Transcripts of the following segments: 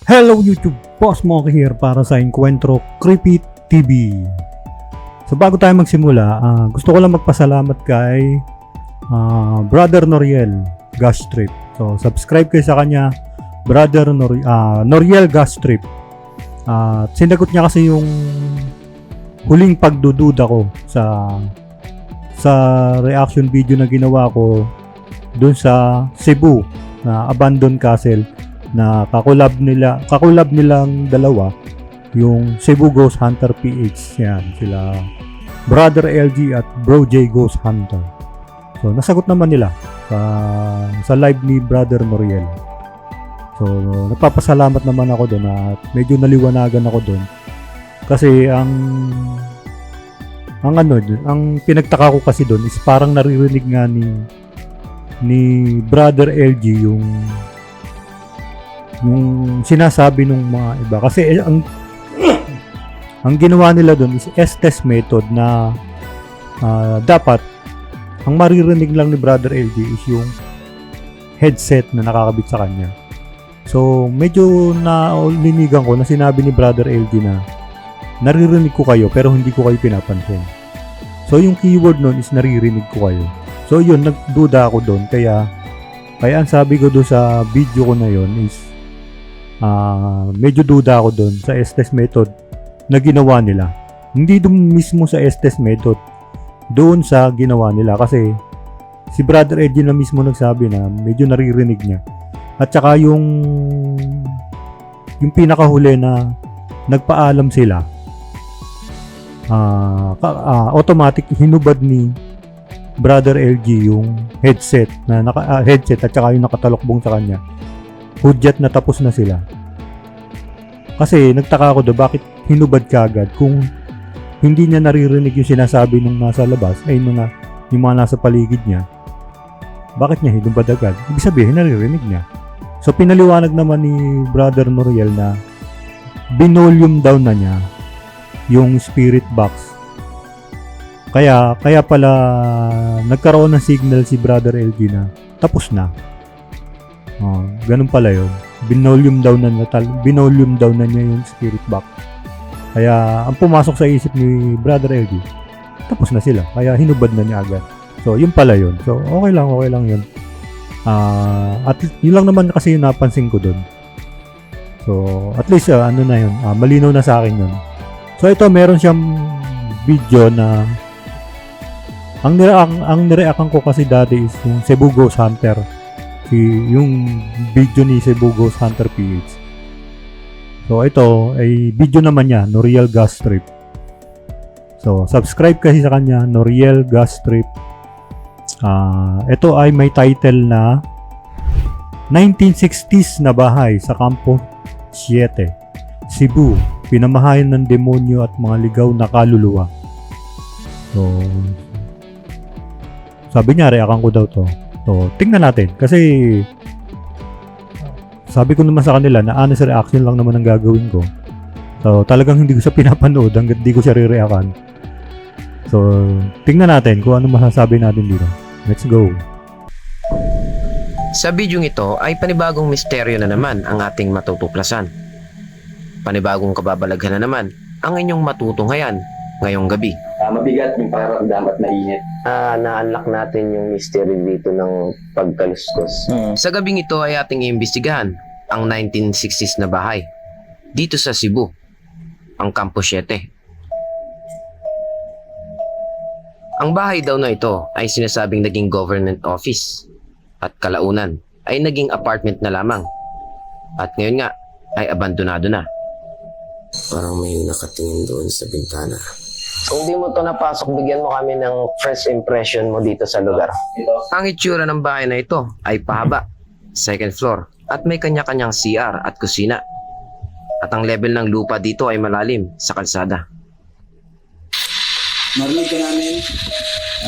Hello YouTube! Boss Monkey here para sa Encuentro Creepy TV. So bago tayo magsimula, gusto ko lang magpasalamat kay Brother Noriel Gas Trip. So subscribe kayo sa kanya, Brother Noriel Gas Trip. Sinagot niya kasi yung huling pagdududa ko sa reaction video na ginawa ko dun sa Cebu na Abandoned Castle na kakulab nilang dalawa, yung Cebu Ghost Hunter PH. Yan, sila Brother LG at Bro J Ghost Hunter. So nasagot naman nila sa live ni Brother Noriel. So nagpapasalamat naman ako doon at medyo naliwanagan ako doon kasi ang pinagtaka ko kasi doon is parang naririnig nga ni Brother LG yung sinasabi ng mga iba kasi ang ginawa nila doon is S-test method na dapat ang maririnig lang ni Brother LG is yung headset na nakakabit sa kanya. So medyo nalinigan ko na sinabi ni Brother LG na naririnig ko kayo pero hindi ko kayo pinapansin. So yung keyword noon is naririnig ko kayo. So yun, nagduda ako doon kaya ang sabi ko doon sa video ko na yun is medyo duda ako doon sa S-test method na ginawa nila. Hindi doon mismo sa S-test method, doon sa ginawa nila kasi si Brother Edgy na mismo nagsabi na medyo naririnig niya. At saka yung pinakahuli na nagpaalam sila, automatic hinubad ni Brother LG yung headset at saka yung nakatalokbong sa kanya. Hudyat na tapos na sila. Kasi nagtaka ako do bakit hinubad ka agad kung hindi niya naririnig yung sinasabi ng nasa labas ay yung mga nasa paligid niya. Bakit niya hinubad agad? Ibig sabihin naririnig niya. So pinaliwanag naman ni Brother Noriel na binolium down na niya yung spirit box. Kaya pala nagkaroon ng signal si Brother LG na tapos na. Ganun pala yun. Binolium down na niya yung spirit box. Kaya ang pumasok sa isip ni Brother LG, tapos na sila. Kaya hinubad na niya agad. So yun pala yun. So okay lang yun. At yun lang naman kasi yung napansin ko dun. So at least na yun. Malinaw na sa akin yun. So ito meron siyang video na ang nireakan ko kasi dati is yung Cebu Ghost Hunter. Yung video ni Cebu Ghost Hunter PH. So ito ay video naman niya, Noriel Gas Trip. So subscribe kasi sa kanya, Noriel Gas Trip. Ito ay may title na 1960s na bahay sa Campo 7, Cebu. Pinamahayan ng demonyo at mga ligaw na kaluluwa. So sabi niya, reakan ko daw to. So, tingnan natin. Kasi, sabi ko naman sa kanila na honest reaction lang naman ang gagawin ko. So, talagang hindi ko siya pinapanood hanggang hindi ko siya re-reakan. So, tingnan natin kung ano masasabi natin dito. Let's go. Sa bidyong ito ay panibagong misteryo na naman ang ating matutuklasan. Panibagong kababalaghan na naman ang inyong matutunghayan ngayong gabi. Mabigat yung pakiramdam at mainit. Na-unlock natin yung mystery dito ng pagkaluskos. Sa gabing ito ay ating iimbestigahan ang 1960s na bahay dito sa Cebu, ang Campo 7. Ang bahay daw na ito ay sinasabing naging government office at kalaunan ay naging apartment na lamang at ngayon nga ay abandonado na. Parang may nakatingin doon sa bintana. Kung di mo to napasok, bigyan mo kami ng first impression mo dito sa lugar. Ang itsura ng bahay na ito ay pahaba, second floor, at may kanya-kanyang CR at kusina. At ang level ng lupa dito ay malalim sa kalsada. Narinig ka namin?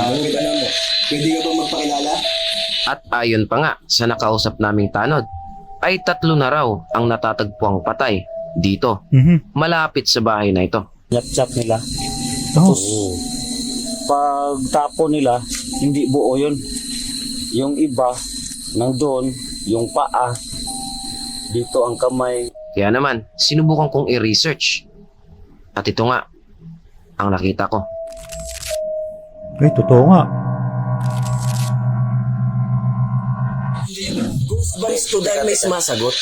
Narinig ka mo. Pwede ka bang magpakilala? At ayon pa nga sa nakausap naming tanod, ay 3 na raw ang natatagpuang patay dito, malapit sa bahay na ito. Chap-chap nila. Oh. Pag tapo nila, hindi buo yun. Yung iba, nandun, yung paa, dito ang kamay. Kaya naman, sinubukan kong i-research. At ito nga, ang nakita ko. Ay, totoo nga. Baristo dahil may sumasagot.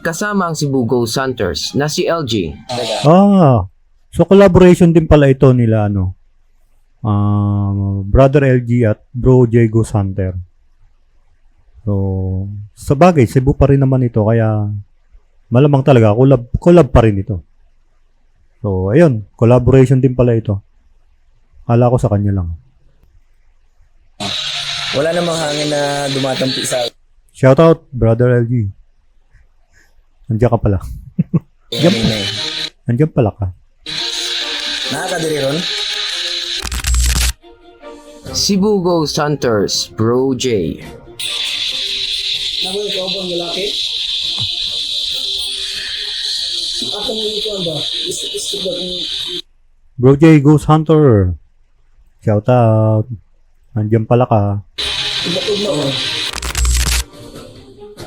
Kasama ang Cebu Ghost Hunters na si LG. Ah, so collaboration din pala ito nila, ano, Brother LG at Bro J Ghost Hunter. So, sa bagay, Cebu pa rin naman ito, kaya malamang talaga, collab pa rin ito. So, ayun, collaboration din pala ito. Kala ko sa kanya lang. Wala namang hangin na dumatampi sa Shoutout, Brother LG. Nandiyan ka pala. kanina eh. Nandiyan pala ka. Nakakadiri ron? Cebu Ghost Hunters, Bro J. Naku, ikaw ba ang lalaki? Ako mo ito ba? Gusto ba kung Bro J Ghost Hunter. Shoutout. Nandiyan pala ka. iba-iba o?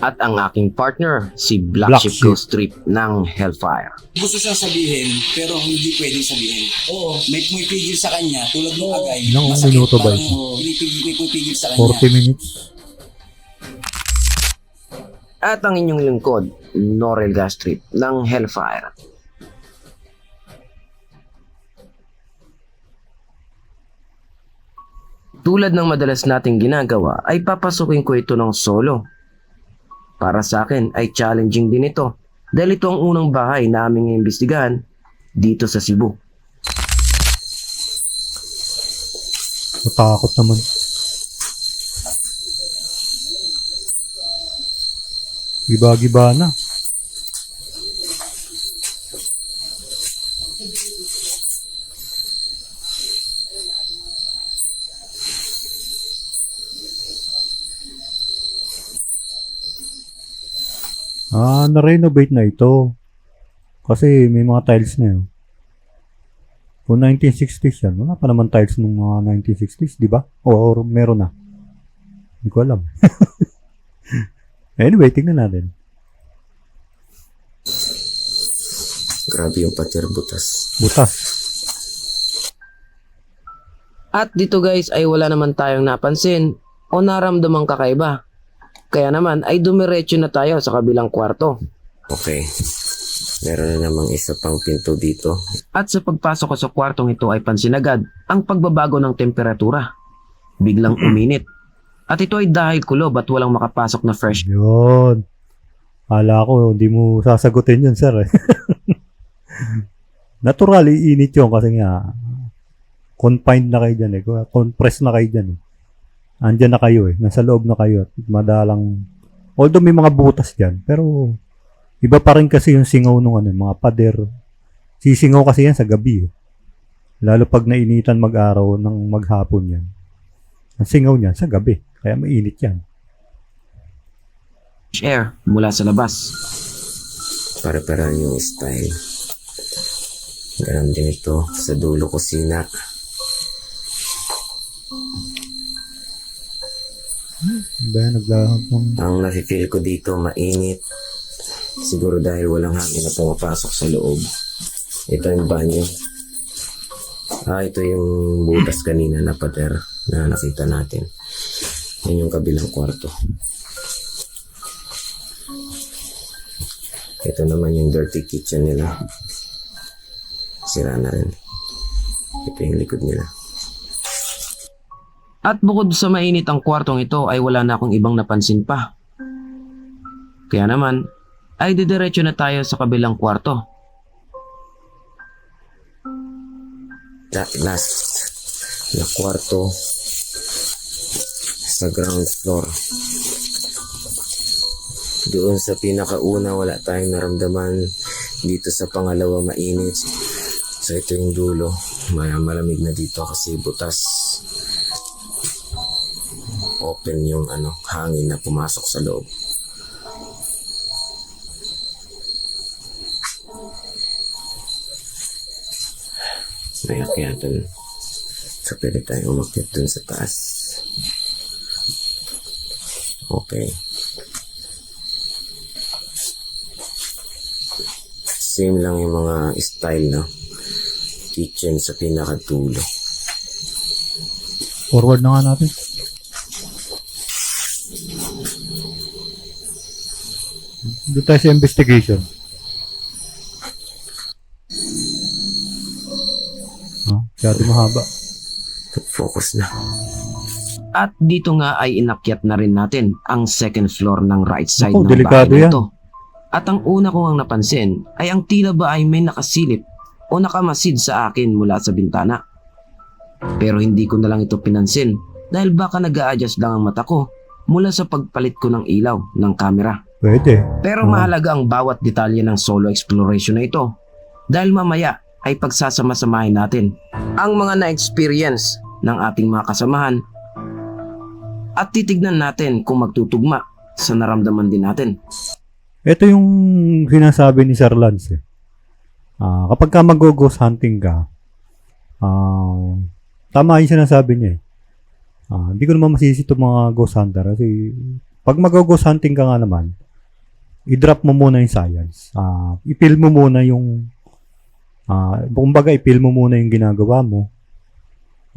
At ang aking partner, si Black Black Sheep Sheep. Ghost Trip ng Hellfire. Gusto siyang sabihin, pero hindi pwedeng sabihin. Oo. May pumipigil sa kanya, tulad ng agay. Ilang masakit, minuto ba parang ito? May pumipigil sa kanya. 40 minutes. At ang inyong lingkod, Norel Gas Trip ng Hellfire. Tulad ng madalas nating ginagawa, ay papasukin ko ito ng solo. Para sa akin ay challenging din ito dahil ito ang unang bahay na aming imbestigahan dito sa Cebu. Matakot naman. Giba-giba na. Na-renovate na ito. Kasi may mga tiles na yun. Kung 1960s yan, wala pa naman tiles nung mga 1960s, di ba? O meron na. Hindi ko alam. Anyway, tingnan natin. Grabe yung pater butas. Butas. At dito guys ay wala naman tayong napansin o naramdamang kakaiba. Kaya naman ay dumiretso na tayo sa kabilang kwarto. Okay. Meron na namang isa pang pinto dito. At sa pagpasok ko sa kwartong ito ay pansin agad ang pagbabago ng temperatura. Biglang uminit. At ito ay dahil kulob at walang makapasok na fresh. Yun. Kala ko, hindi mo sasagutin yun, sir. Natural, iinit yun kasi nga, confined na kayo dyan eh. Compressed na kayo dyan eh. Andyan na kayo eh. Nasa loob na kayo. At madalang, although may mga butas dyan, pero iba pa rin kasi yung singaw nung mga pader. Sisingaw kasi yan sa gabi eh. Lalo pag nainitan mag-araw ng maghapon yan. Ang singaw niyan sa gabi. Kaya mainit yan. Air mula sa labas. Pare-parehan yung style. Ganun din ito sa dulo kusina. Ba, naglahap ng... Ang nafe-feel ko dito mainit. Siguro dahil walang hangin na pumapasok sa loob. Ito yung banyo. Ito yung butas kanina na pader na nakita natin. Yan yung kabilang kwarto. Ito naman yung dirty kitchen nila. Sira na rin. Ito yung likod nila. At bukod sa mainit ang kwartong ito ay wala na akong ibang napansin pa. Kaya naman ay didiretso na tayo sa kabilang kwarto. Last na kwarto sa ground floor. Doon sa pinakauna wala tayong naramdaman. Dito sa pangalawa mainit. So ito yung dulo. Malamig na dito kasi butas. Open yung hangin na pumasok sa loob. May akyatan. So pwede tayong umakyat dun sa taas. Okay. Same lang yung mga style na kitchen sa pinakadulo. Forward na nga natin. Doon tayo sa investigation. Masyado mahaba. Focus na. At dito nga ay inakyat na rin natin ang second floor ng right side Naku, ng bahay delikado na yan. ito. At ang una ko ang napansin ay ang tila ba ay may nakasilip o nakamasid sa akin mula sa bintana. Pero hindi ko na lang ito pinansin dahil baka nag-a-adjust lang ang mata ko mula sa pagpalit ko ng ilaw ng camera. Pwede. Pero mahalaga ang bawat detalye ng solo exploration na ito dahil mamaya ay pagsasama-samahin natin ang mga na-experience ng ating mga kasamahan at titignan natin kung magtutugma sa naramdaman din natin. Ito yung sinasabi ni Sir Lance. Kapag ka mag-ghost hunting ka, tama yung sinasabi niya. Hindi ko naman masisi itong mga ghost hunter kasi pag mag-ghost hunting ka nga naman, i-drop mo muna yung science. I-fill mo muna yung kumbaga i-fill mo muna yung ginagawa mo.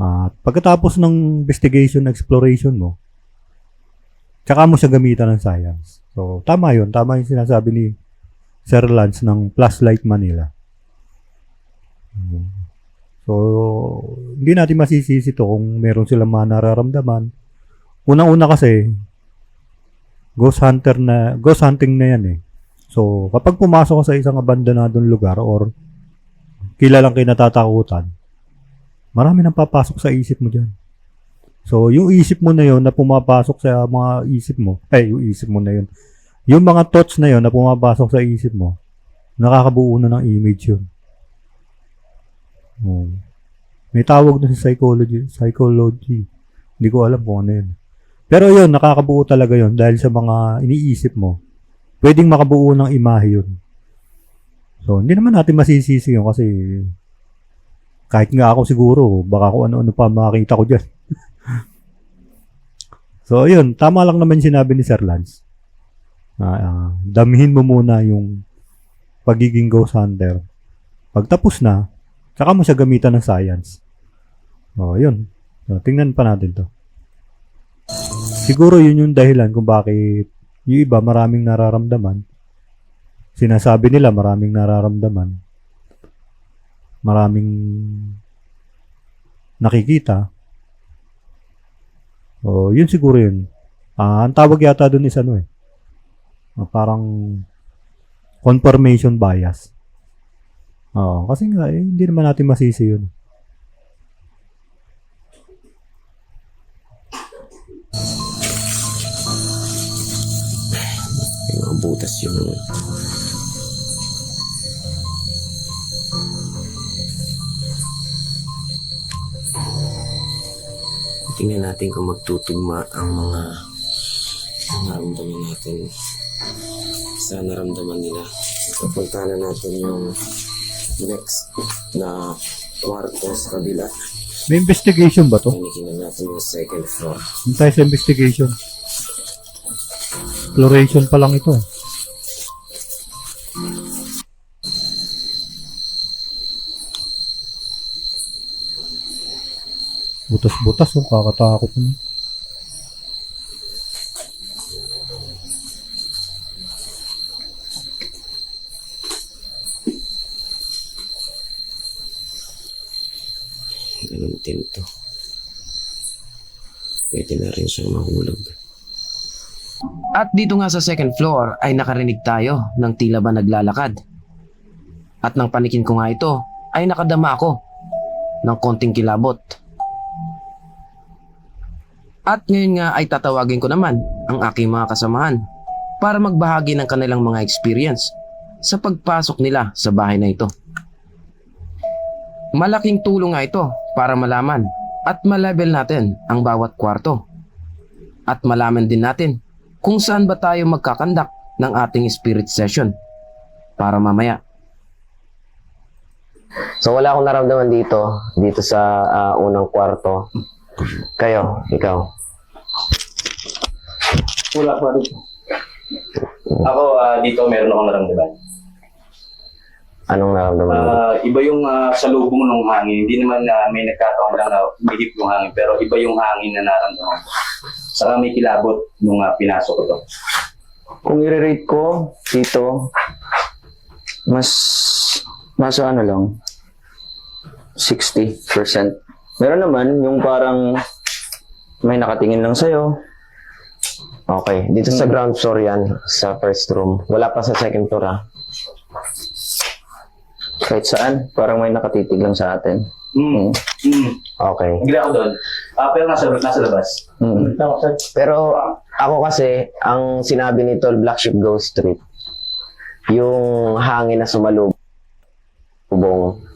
At pagkatapos ng investigation, exploration mo, tsaka mo siya gamitan ng science. So, tama yun. Tama yung sinasabi ni Sir Lance ng Flashlight Manila. So, hindi natin masisisi to kung meron silang mga nararamdaman. Unang-una kasi, ghost hunting na yan eh. So, kapag pumasok ka sa isang abandonadong lugar or kilalang kinatatakutan, marami nang papasok sa isip mo dyan. So, yung isip mo na yun na pumapasok sa mga isip mo, yung isip mo na yun, yung mga thoughts na yun na pumapasok sa isip mo, nakakabuo na ng image yun. May tawag na sa psychology. Hindi ko alam kung ano yun. Pero yun, nakakabuo talaga yun dahil sa mga iniisip mo. Pwedeng makabuo ng imahe yun. So, hindi naman natin masisisi yun kasi kahit nga ako siguro, baka kung ano-ano pa makakita ko dyan. So, yun, tama lang naman sinabi ni Sir Lance. Damihin mo muna yung pagiging ghost hunter. Pag tapos na, saka mo siya gamitan ng science. Yun. So, tingnan pa natin to. Siguro yun yung dahilan kung bakit yung iba maraming nararamdaman. Sinasabi nila maraming nararamdaman. Maraming nakikita. Yun siguro yun. Ang tawag yata dun is parang confirmation bias. Kasi nga, hindi naman natin masisi yun. May mga butas yung tingnan natin kung magtutugma ang mga naramdaman natin sa naramdaman nila. Papunta na natin yung next na kwarto sa kabila. May investigation ba to? Panikin na natin yung second floor. Yung tayo sa investigation. Exploration pa lang ito. Butas-butas, kakatakot mo. Ganun din to. Pwede na rin siyang mahulog. At dito nga sa second floor ay nakarinig tayo ng tila ba naglalakad. At nang panikin ko nga ito ay nakadama ako ng konting kilabot. At ngayon nga ay tatawagin ko naman ang aking mga kasamahan para magbahagi ng kanilang mga experience sa pagpasok nila sa bahay na ito. Malaking tulong nga ito para malaman at ma-level natin ang bawat kwarto. At malaman din natin kung saan ba tayo magkakandak ng ating spirit session para mamaya. So wala akong naramdaman dito sa unang kwarto. Kayo, ikaw. Wala pa rin. Ako, dito meron akong naramdaman. Anong naramdaman mo? Iba yung salubong ng hangin. Hindi naman may nagkataon lang na umihip yung hangin, pero iba yung hangin na naramdaman ko. Saka may kilabot nung pinasok ko to. Kung i-rate ko dito, mas ano lang, 60%. Meron naman yung parang may nakatingin lang sa'yo. Okay, dito sa ground floor yan, sa first room. Wala pa sa second floor ha. Kahit saan, parang may nakatitig lang sa atin. Okay. Nagila ako doon. Pero nasa labas. Pero ako kasi, ang sinabi ni Tol Black Sheep Ghost Street, yung hangin na sumalubong,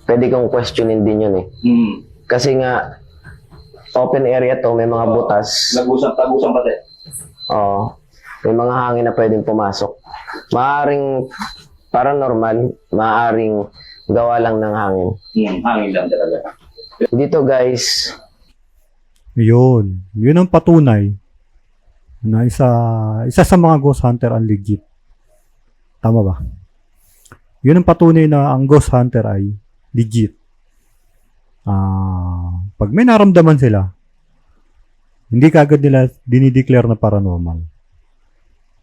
pwede kong questionin din yun eh. Kasi nga, open area to, may mga butas. Tagusang pati. Oo. May mga hangin na pwedeng pumasok. Maaring paranormal, maaring gawa lang ng hangin. Hangin lang talaga. Dito guys, Yun ang patunay na isa sa mga ghost hunter ang legit. Tama ba? Yun ang patunay na ang ghost hunter ay legit. Pag may naramdaman sila, hindi kagad nila dinideclare na paranormal.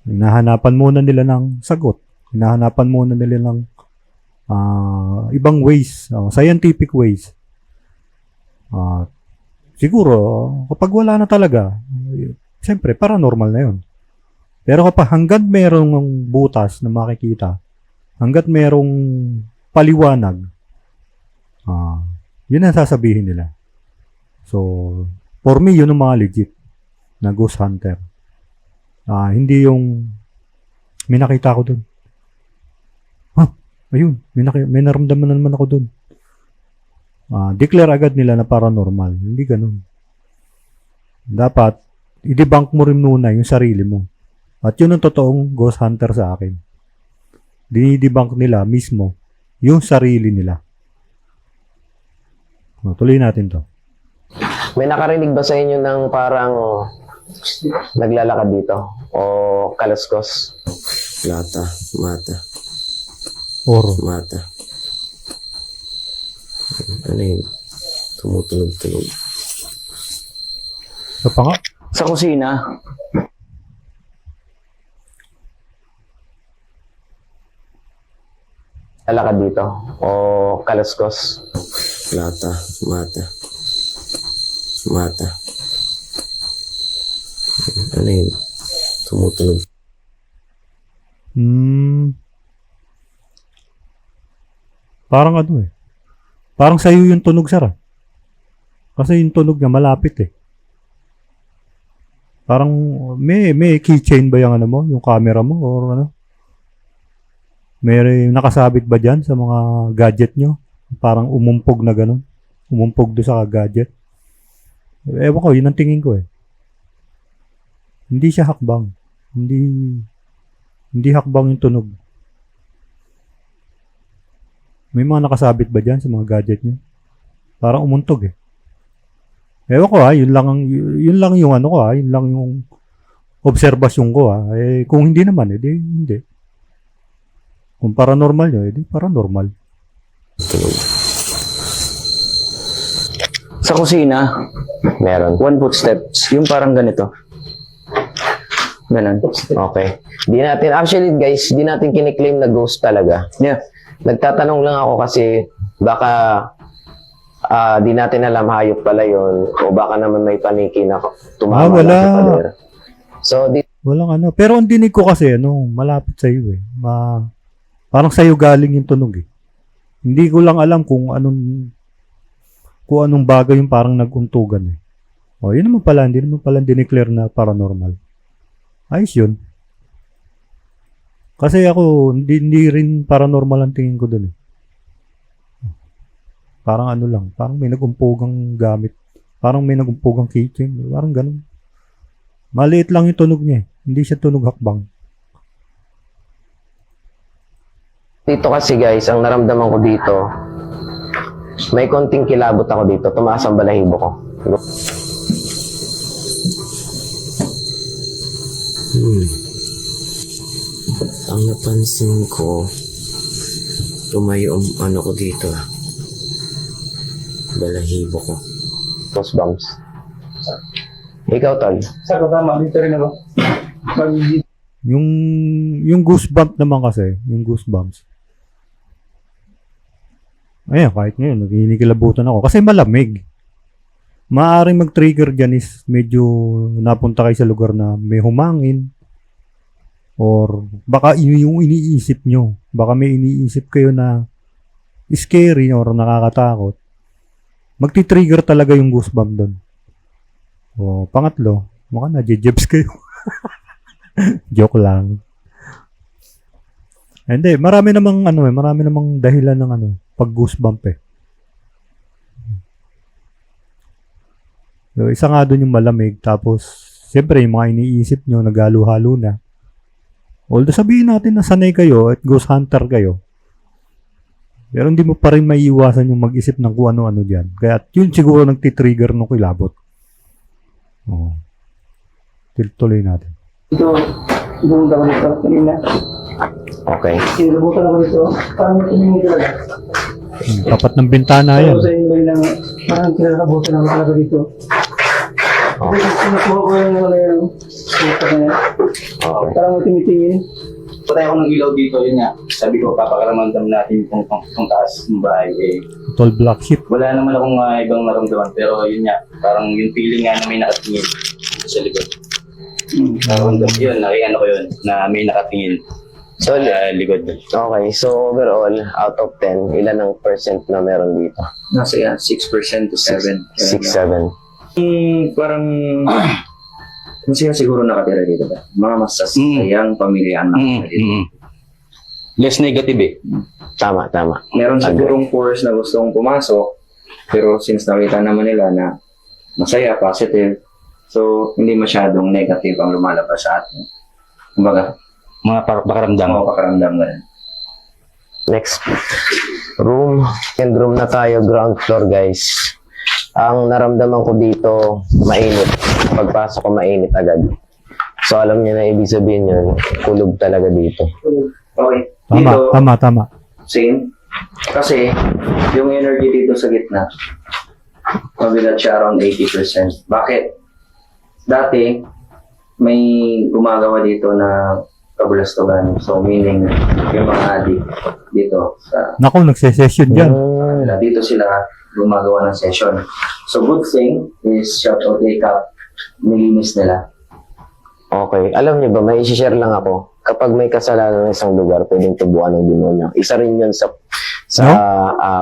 Hinahanapan muna nila ng sagot. Hinahanapan muna nila ng ibang ways, scientific ways. Siguro, kapag wala na talaga, siyempre, paranormal na yun. Pero kapag hanggat merong butas na makikita, hanggat merong paliwanag, yun ang sasabihin nila. So, for me, yun ang mga legit na ghost hunter. Hindi yung may nakita ko dun. Ayun, may naramdaman na naman ako dun. Declare agad nila na paranormal. Hindi ganun. Dapat, i-debunk mo rin muna yung sarili mo. At yun ang totoong ghost hunter sa akin. Dinidebunk nila mismo yung sarili nila. Tuloy natin to. may nakarinig ba sa inyo ng parang naglalakad dito? O kaluskos? Lata, mata, Oro. mata. Ano yun? Tumutunog-tunog. Sa panga? Sa kusina, Lalakad dito? O kaluskos? Lata, mata, mata. Ano yun? Tumutunog. Parang ano eh. Parang sa'yo yung tunog, Sara. Kasi yung tunog niya malapit eh. Parang may keychain ba yung ano mo? Yung camera mo? Or ano? May nakasabit ba dyan sa mga gadget nyo? Parang umumpog na gano'n. Umumpog doon sa gadget. Ewan ko, yun ang tingin ko eh. Hindi siya hakbang. Hindi hakbang yung tunog. May mga nakasabit ba dyan sa mga gadget nyo? Parang umuntog eh. Ewan ko yun lang yung ano ko yun lang yung obserbasyon ko Eh, kung hindi naman, edi hindi. Kung paranormal nyo, edi paranormal. sa kusina, Meron. one footsteps, yung parang ganito. Ganon. Okay. Actually guys, di natin kiniklaim na ghost talaga. Yeah. Nagtatanong lang ako kasi baka di natin alam hayop pala yun o baka naman may paniki na tumama Wala. lang sa pader. So, Walang ano. Pero ang dinig ko kasi, malapit sa iyo eh. Parang sa iyo galing yung tunog eh. Hindi ko lang alam kung anong bagay yung parang naguntugan eh. Yun naman pala, hindi naman pala dineclare na paranormal. Ayos yun. Kasi ako, hindi rin paranormal ang tingin ko dun eh. Parang ano lang, parang may nagumpugang gamit. Parang may nagumpugang keychain. Parang ganun. Maliit lang yung tunog niya eh. Hindi siya tunog hakbang. dito kasi guys, ang naramdaman ko dito, may konting kilabot ako dito. Tumaas ang balahibo ko. Ang napansin ko, Tumayo ang ano ko dito. Balahibo ko. Goosebumps. Ikaw, Tol. Saka tama, dito rin ako. Yung goosebump naman kasi, yung goosebumps. Ayan, kahit ngayon, nagkinikilabutan ako. Kasi malamig. Maaaring mag-trigger dyan is medyo napunta kayo sa lugar na may humangin. Or baka yung iniisip nyo. Baka may iniisip kayo na scary or nakakatakot. Magti-trigger talaga yung goosebump doon. O, pangatlo, mukhang na-jebs kayo. Joke lang. Hindi, marami namang dahilan ng pag goosebump eh. So, isa nga doon yung malamig, tapos siyempre yung mga iniisip nyo naghalo-halo na. Although sabihin natin na sanay kayo at ghost hunter kayo, pero hindi mo pa rin maiiwasan yung mag-isip ng kung ano-ano dyan. Kaya yun siguro nagtitrigger nung kilabot. Oo. Tuloy natin. Ito, pumunta ko dito kanina. Okay. Sinabutan ako dito. Parang tumingin talaga. Tapat ng bintana yan. Pero sa inyo lang, parang kinakabutan ako talaga dito. Okay. Sinukuha ko yung wala yung puta na yan. Okay. Parang tumingin. Patay ako ng ilaw dito, yun nga. Sabi ko, papakaramdam natin kung taas ng bahay. Eh, Tall black sheep. wala naman akong ibang naramdaman, pero yun nga, parang yung feeling nga na may nakatingin dito sa likod. Naramdam yun, nakiano ko yun, na may nakatingin So, sa likod. okay. So, overall, out of 10, ilan ang percent na meron dito? Nasa yan, 6% to 7. 6, 7. Parang, kung sino siguro nakatira dito ba? Mga masasayang pamilya ang nakatira dito. Less negative eh. Tama. Meron sigurong force na gustong pumasok, pero since nakita naman nila na masaya, positive, so hindi masyadong negative ang lumalabas sa atin. Kumbaga, Mga pakaramdam. mapakaramdam na rin. Next room. Second room na tayo, ground floor, guys. Ang naramdaman ko dito, mainit. Pagpasok ko, mainit agad. So, alam niyo na ibig sabihin yun, kulog talaga dito. Okay, dito, Tama. same. Kasi, yung energy dito sa gitna, mabigat siya around 80%. Bakit? Dati, may gumagawa dito na kabulastugan. So, meaning, yung mga adik dito sa Naku, nagse-session dyan. dito sila gumagawa ng session. So, good thing is shout out kay Cap, nilinis nila. Okay. Alam niyo ba, may isi-share lang ako. Kapag may kasalanan ng isang lugar, pwedeng tubuan ng demonyo. Isa rin yun sa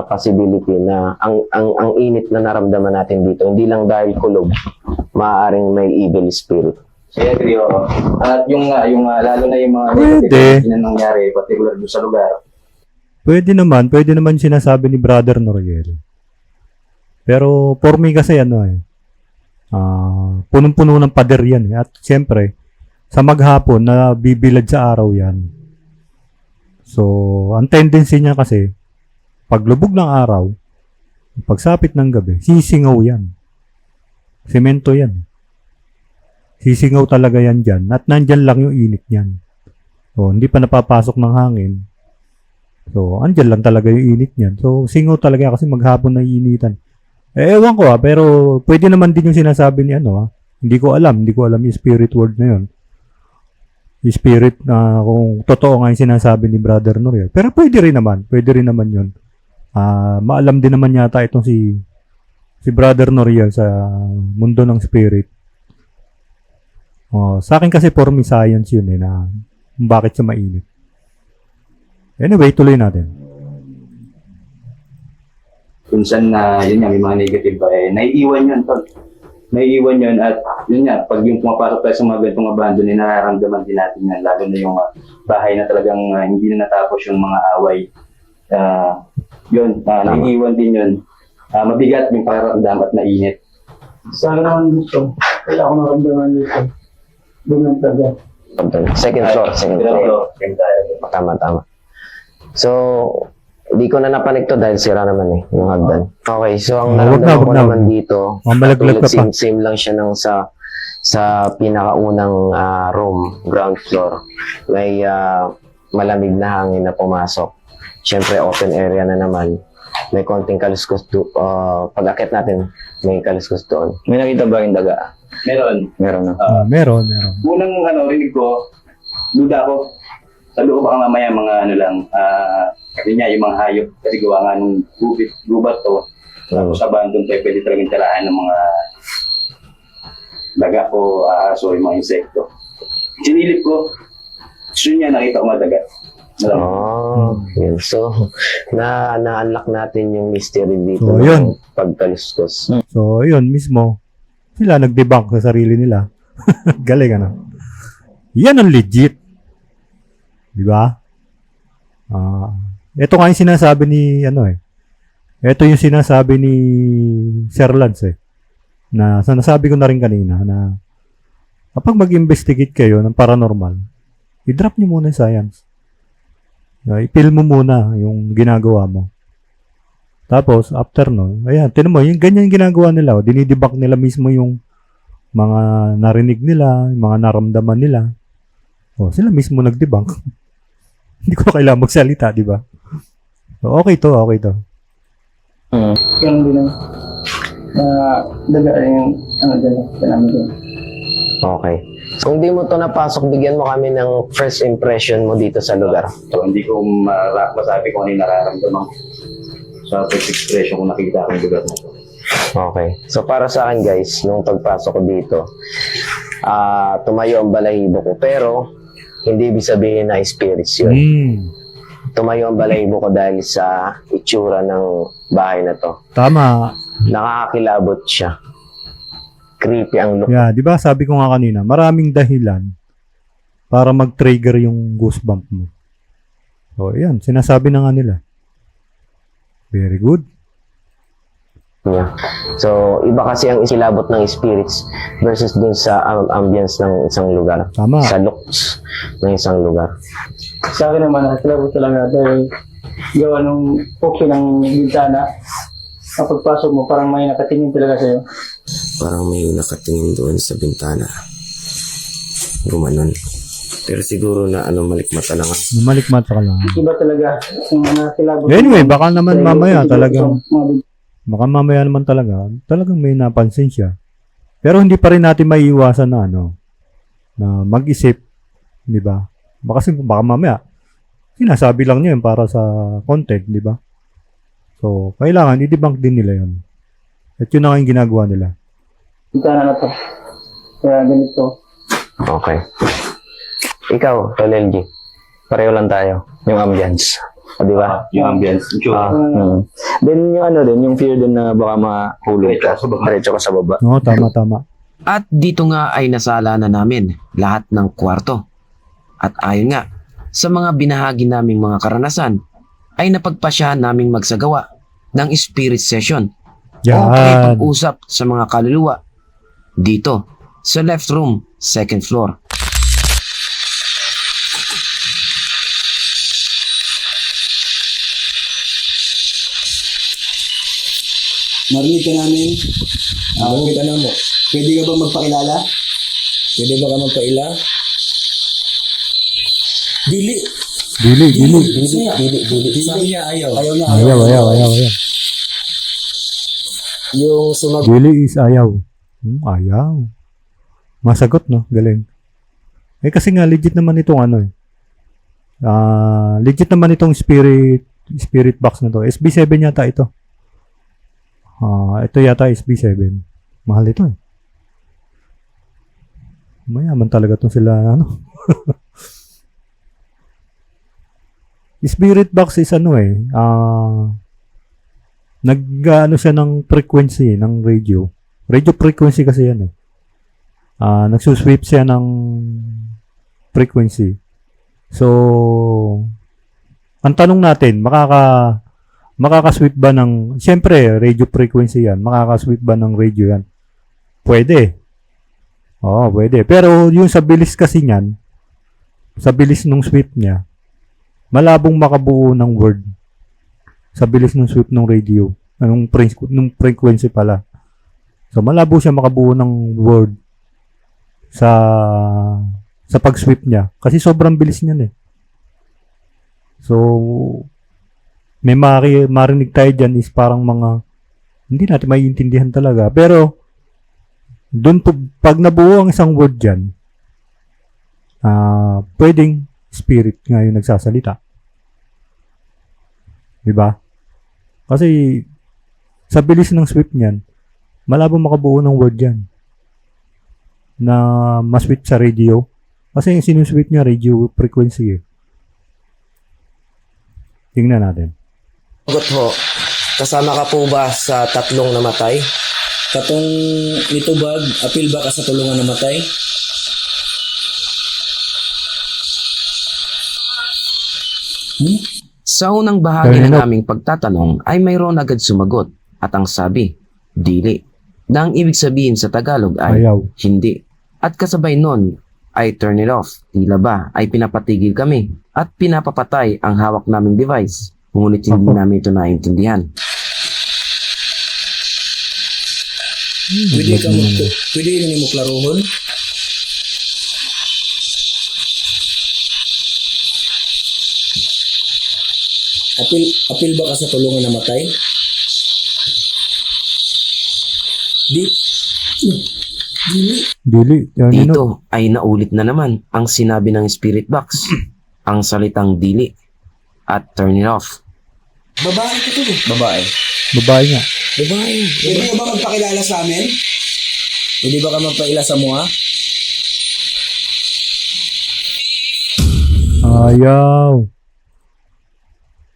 possibility na ang init na naramdaman natin dito, hindi lang dahil kulog, maaaring may evil spirit. Kaya agree ako. At yung lalo na yung mga Pwede. negative na nangyari, particular doon sa lugar. Pwede naman sinasabi ni Brother Noriel. Pero for me kasi punong-puno ng pader yan eh. At siyempre, sa maghapon na bibilad sa araw yan. So, ang tendency niya kasi, paglubog ng araw, pagsapit ng gabi, sisingaw yan. Semento yan. Sisingaw talaga yan dyan. At nandyan lang yung init niyan. So, hindi pa napapasok ng hangin. So, andyan lang talaga yung init niyan. So, singaw talaga kasi maghapon na initan. Ewan ko pero pwede naman din yung sinasabi ni Hindi ko alam yung spirit word na yun. Yung spirit na kung totoo nga yung sinasabi ni Brother Noriel. Pero pwede rin naman yun. Maalam din naman yata itong si Brother Noriel sa mundo ng spirit. Sa akin kasi for me science yun na bakit siya mainit. Anyway, tuloy natin. Minsan na, yun nga, may mga negative ba, naiiwan yun, tol. Naiiwan yun at yun nga, pag yung pumapasok tayo sa mga ganitong abandon, nararamdaman din natin yan, lalo na yung bahay na talagang hindi na natapos yung mga away. Naiiwan din yun. Mabigat yung pakiramdam at mainit. Sa akin naman dito, wala akong naramdaman dito. Doon talaga. Second floor. Tama. So, di ko na napanik to dahil sira naman yung hagdan. Okay, so ang naramdaman ko naman dito, Malaglag ka pa. same lang siya ng sa pinakaunang room, ground floor. May malamig na hangin na pumasok. syempre open area na naman. May konting kaluskos pag-akit natin, may kaluskos doon. May nakita ba yung daga? Meron. Meron na. Meron. Unang rinig ko, duda ko. Sa loob baka mamaya mga sabi niya, yung mga hayop. Kasi gawa nga nung gubat to. Tapos sa bandong tayo pwede talagang tirahan ng mga daga o aso, yung mga insekto. Sinilip ko, gusto niya nakita ko mga daga. Yun. So, na-unlock natin yung mystery dito So, ng yun. pagkaluskos. So, yun mismo. Sila nag-debunk sa sarili nila. Galing, ano? Yan ang legit. Di ba? Ito nga yung sinasabi ni, ito yung sinasabi ni Sir Lance, na nasabi ko na rin kanina, na kapag mag-investigate kayo ng paranormal, i-drop nyo muna yung science. I-fill mo muna yung ginagawa mo. Tapos, after no, ayan, tinan mo, yung ganyan ginagawa nila, dinidebunk nila mismo yung mga narinig nila, yung mga naramdaman nila. Sila mismo nag-debunk. Hindi ko na kailangan magsalita, di ba? So, okay to. Ganun din ang daga yung dyan, namin din. Okay. So, kung di mo to napasok, bigyan mo kami ng first impression mo dito sa lugar. So hindi ko masabi kung ano yung nararamdaman ko sa first expression kung nakita ko yung lugar na to. Okay. So, para sa akin, guys, nung pagpasok ko dito, tumayo ang balahibo ko. Pero, hindi ibig sabihin na spirits yun. Tumayo ang balahibo ko dahil sa itsura ng bahay na to. Tama. Nakakakilabot siya. Creepy ang look. Yeah, di ba sabi ko nga kanina, maraming dahilan para mag-trigger yung goosebump mo. So, yan, sinasabi na nga nila. Very good. Yeah. So, iba kasi ang isilabot ng spirits versus dun sa ambience ng isang lugar. Tama. Sa looks ng isang lugar. Sa akin naman, nakakilabot talaga dahil gawa nung okay ng bintana. Kapag pasok mo, parang may nakatingin talaga sa'yo. Parang may nakatingin doon sa bintana. Gumanon. Pero siguro na malikmata lang. Malikmat ka lang. Iba talaga yung nakakilabot. Anyway, baka naman mamaya talagang, Mga baka mamaya naman talagang may napansin siya. Pero hindi pa rin natin maiiwasan na na mag-isip, di ba? Baka mamaya, sinasabi lang niya yun para sa content, di ba? So, kailangan i-debunk din nila yun. At yun na nga yung ginagawa nila. bintana na to. Kaya ganito. Okay. Ikaw, Tol LG, pareho lang tayo. Yung ambience. Di ba? Yung ambience, yung tsura. Then yung yung fear din na baka mahulog ka. Diretso ka sa baba. No, tama. At dito nga ay nasala na namin lahat ng kwarto. At ayon nga, sa mga binahagi naming mga karanasan, ay napagpasya naming magsagawa ng spirit session o Yan. pag-usap sa mga kaluluwa dito sa left room, second floor. Narinig ka namin. Bakit alam mo? Pwede ka ba magpakilala? Pwede ba ka magpaila? Dili. Dili. Dili niya ayaw. Ayaw. Yung sumag... Dili is ayaw. Ayaw. Masagot, no? Galing. Kasi nga, legit naman itong legit naman itong spirit box na to. SB7 yata ito. Ito yata SB7. Mahal ito eh. Mayaman talaga itong sila, Spirit box is siya ng frequency ng radio. Radio frequency kasi yan eh. Nagsusweep siya ng frequency. So, ang tanong natin, makakasweep ba ng, siyempre, radio frequency yan. Makakasweep ba ng radio yan? Pwede. Oo, pwede. Pero yung sa bilis kasi niyan, sa bilis nung sweep niya, malabong makabuo ng word sa bilis ng sweep ng radio. Nung frequency pala. So, malabo siya makabuo ng word sa pag-sweep niya. Kasi sobrang bilis niyan eh. So, may marinig tayo dyan is parang mga hindi natin maiintindihan talaga. Pero doon pag nabuo ang isang word dyan, pwedeng spirit nga yung nagsasalita. Diba? Kasi sa bilis ng sweep niyan, malabo makabuo ng word yan na masweep sa radio. Kasi yung sinusweep niya radio frequency eh. Tingnan natin. Sagot ho, kasama ka po ba sa tatlong namatay? Katong nitubag, apil ba ka sa tulungan namatay? Sa unang bahagi Fair ng enough. aming pagtatanong ay mayroon agad sumagot at ang sabi, dili. Na ang ibig sabihin sa Tagalog ay Ayaw. hindi. At kasabay nun ay turn it off. Tila ba ay pinapatigil kami at pinapapatay ang hawak naming device. Ngunit hindi Opo. namin ito naintindihan. Pwede rin mo klaruhon? Apil ba ka sa tulungan namatay? Dili. Yan yun. Dito ay naulit na naman ang sinabi ng spirit box. Ang salitang dili at turn it off. Babae ka to eh. Babae. Babae nga. Babae. Pwede ka ba magpakilala sa amin? Pwede ba ka magpaila sa mga? Ayaw.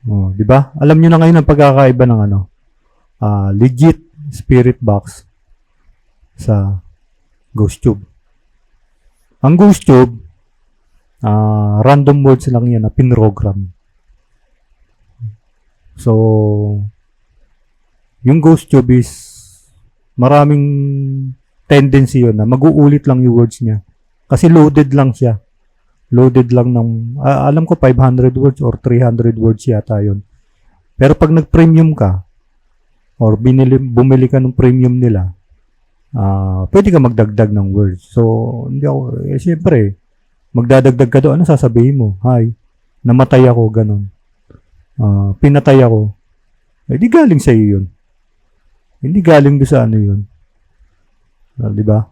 Oh, di ba? Alam niyo na ngayon ang pagkakaiba ng legit spirit box sa ghost tube. Ang ghost tube, random words lang yan na pinrogram. So, yung ghost tube is maraming tendency yun na mag-uulit lang yung words niya. Kasi loaded lang siya. Loaded lang ng, alam ko 500 words or 300 words yata yun. Pero pag nag-premium ka, or bumili ka ng premium nila, pwede ka magdagdag ng words. So, hindi ako, siyempre, magdadagdag ka doon, ano sasabihin mo? Hi, namatay ako, ganun. Pinatay ako. Di galing sa iyo yun. Hindi galing doon sa ano yun. Di ba?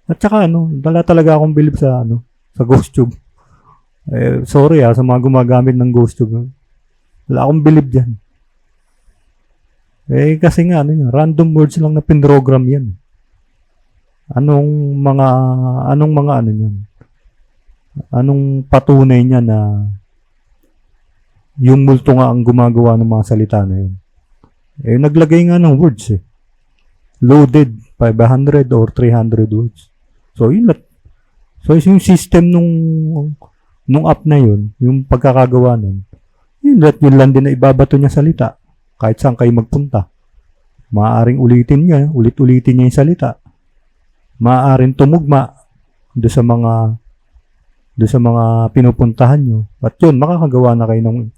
At saka wala talaga akong believe sa sa ghost tube. Sorry sa mga gumagamit ng ghost tube. Wala akong believe diyan. Kasi nga random words lang na pinrogram yan. Anong mga yan? Anong patunay niya na yung multo nga ang gumagawa ng mga salita na yun? Naglagay nga ng words eh. Loaded 500 or 300 words. So, yun. So, yung system nung app na yun, yung pagkakagawa nun, yun lang din na ibabato niya salita. Kahit saan kayo magpunta. Maaaring ulit-ulitin niya yung salita. Maaaring tumugma doon sa mga pinupuntahan nyo. At yun, makakagawa na kayo ng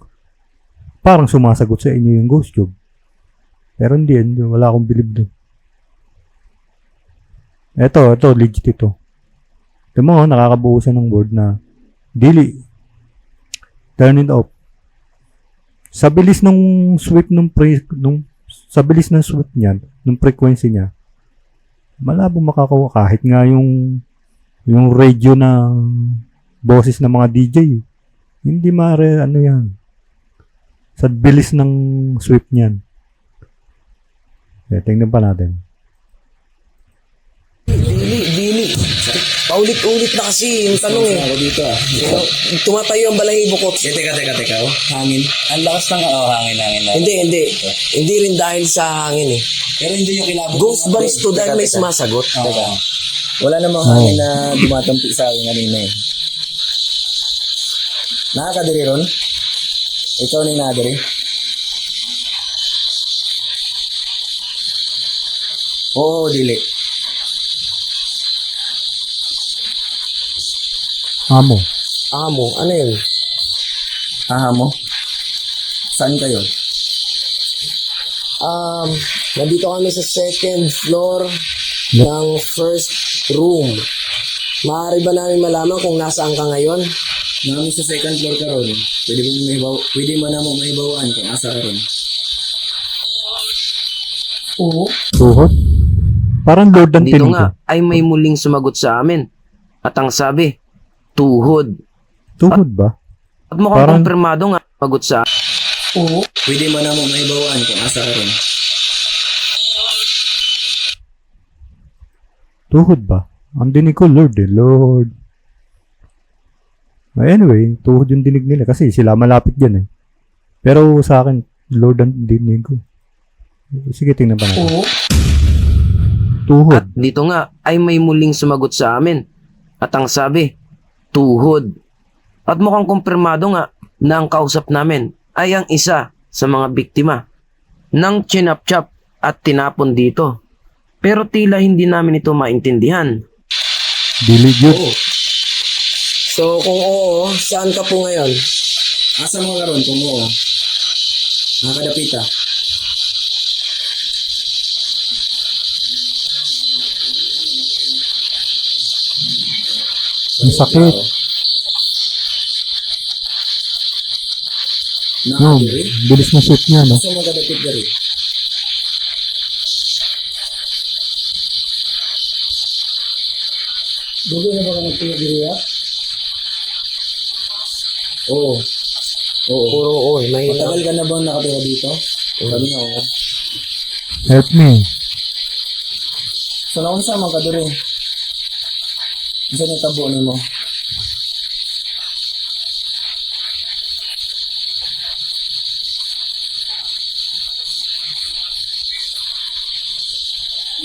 parang sumasagot sa inyo yung ghost tube. Pero hindi, wala akong believe doon. Ito, legit ito. Ito mo, nakakabuo siya ng word na dili. Turn it off. Sa bilis ng sweep sa bilis ng sweep niyan, ng frequency niya, malabo makakawa kahit nga yung radio na boses ng mga DJ. Hindi yan. Sa bilis ng sweep niyan. Tingnan pa natin. Dili. Paulit-ulit na kasi yung tanong eh. Ako dito Tumatayo ang balahibo ko. Teka. Oh. Hangin. Ang lakas ng hangin. Hindi. Hindi rin dahil sa hangin eh. Pero hindi yung kilabot. Ghost bands to dahil may sumasagot. Teka. Wala namang hangin na dumatampi sa akin kanina eh. Nakakadiri ron? Ikaw na yung nakadiri? Oo, dili. Amo. Ano yun? Aha mo? Saan kayo? Nandito kami sa second floor ng first room. Maaari ba namin malaman kung nasaan ka ngayon? Namin sa second floor ka ron. Pwede mo na mo maibawaan kung asa ka ron. Oo. Tuhod? Parang Lord ang Dito tinig. nga ay may muling sumagot sa amin. At ang sabi, tuhod. Tuhod ba? At mukhang Parang- kumpirmado nga sumagot sa Oo. Pwede mo na mo maibawaan kung asa ka ron. Tuhod ba? Ang dinig ko, Lord eh. Lord. Anyway, tuhod yung dinig nila kasi sila malapit dyan eh. Pero sa akin, Lord ang dinig ko. Sige, tingnan pa natin. Oo. Tuhod. At dito nga ay may muling sumagot sa amin. At ang sabi, tuhod. At mukhang kumpirmado nga na ang kausap namin ay ang isa sa mga biktima ng chinap-chap at tinapon dito. Pero tila hindi namin ito maintindihan. Diligid. So, kung oo, saan ka po ngayon? Asa mo ka ron kung oo? Nakakadapita. Ang sakit. No, Nakakadiri. bilis na shoot niya, no? Asa mo kadapit ka rin? Dugo na ba ka nagpinagiriya? Oo. Oo. Puro oo, mahina. Matagal ka na ba nakatira dito? Sabi niya oo. Help me. So naunsa man ka diri? Isa ni tabo nimo.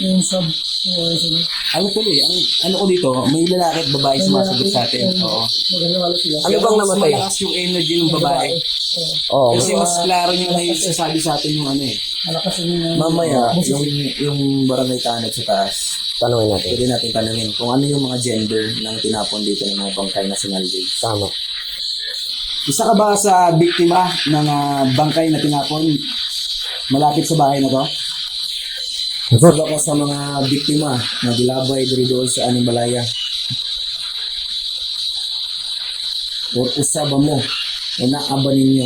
Yung sub. Ano tuloy, ano ko dito, may lalaki at babae sumasagot sa atin. Oo. Maghanwala sila. Ano bang Mas namatay? malakas yung energy ng babae. Oo. Kasi mas klaro niya na yung sasabi sa atin yung ano eh. Malakas yung Mamaya, yung barangay tanod sa taas, Tanungin natin. pwede natin tanungin kung ano yung mga gender ng tinapon dito ng mga bangkay na sinalvage. Tama. Isa ka ba sa biktima ng bangkay na tinapon malapit sa bahay na to? Isa Sagot. ba ka sa mga biktima na dilabay diri doon sa Animbalaya? O usa ba mo? O naaba ninyo?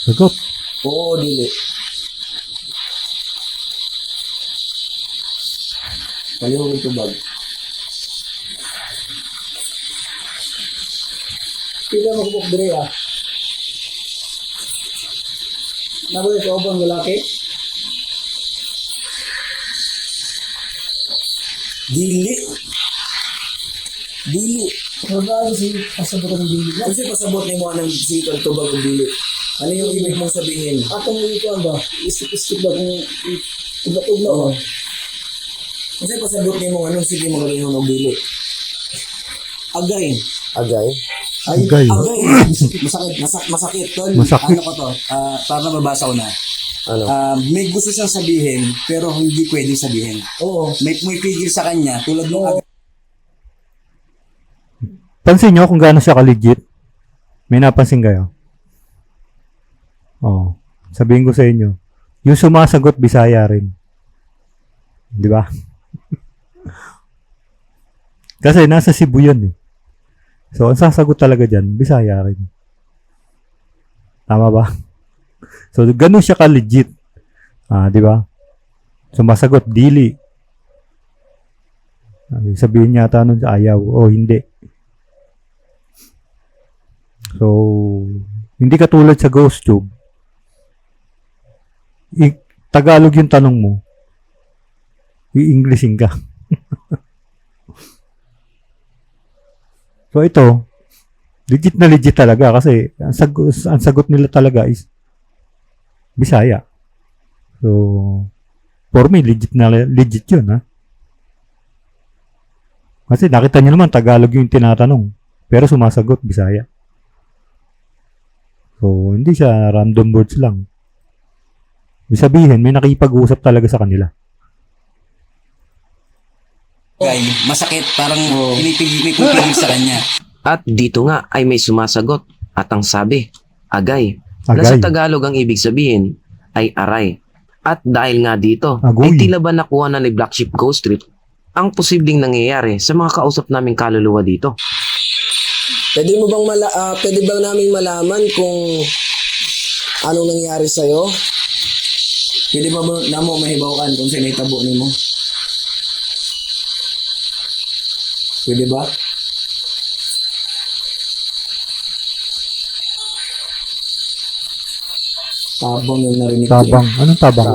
Sagot. Oo, dili. Palihog yung tubag. Pila makubok diri ah. Nagoy ka ubang lalaki? Dili. Dili. Wala si pasabot ng dili. Kasi pasabot ni mo anong sikal tubag ng dili. Ano yung ibig mong sabihin? Atong ito ba? Isip-isip ba kung tugna-tugna Oo. ba? Kasi pasabot ni mo anong sige mo galing ng dili. Agay. Agay. Ay, Agay. agay. Masakit. Tol. Masakit. Ano ko to? Para mabasa ko na. Ano? May gusto siyang sabihin, pero hindi pwedeng sabihin. Oo. May pigil sa kanya, tulad ng agay. Pansin nyo kung gaano siya ka-legit? May napansin kayo? Oo. Sabihin ko sa inyo, yung sumasagot, Bisaya rin. Di ba? Kasi nasa Cebu yun eh. So, ang sasagot talaga dyan, Bisaya rin. Tama ba? So, ganun siya ka-legit. Di ba? Sumasagot, dili. Sabihin yata nun sa ayaw, hindi. So, hindi katulad sa Ghost Tube. Tagalog yung tanong mo. I-Englishin ka. So, ito, legit na legit talaga kasi ang sagot nila talaga is Bisaya. So, for me, legit na legit yun, ha? Kasi nakita niyo naman, Tagalog yung tinatanong. Pero sumasagot, Bisaya. So, hindi siya random words lang. Ibig sabihin, may nakipag-usap talaga sa kanila. Masakit, parang may pigil sa kanya. At dito nga ay may sumasagot at ang sabi, agay. Na sa Agay. Tagalog ang ibig sabihin ay aray. At dahil nga dito, Agoy. ay tila ba nakuha na ni Black Sheep Ghost Street ang posibleng nangyayari sa mga kausap naming kaluluwa dito. Pwede bang namin malaman kung anong nangyari sa'yo? Pwede ba na mo mahibawan kung saan itabo ni mo? Pwede ba? Tabang yung narinig ko. Tabang. Anong tabang?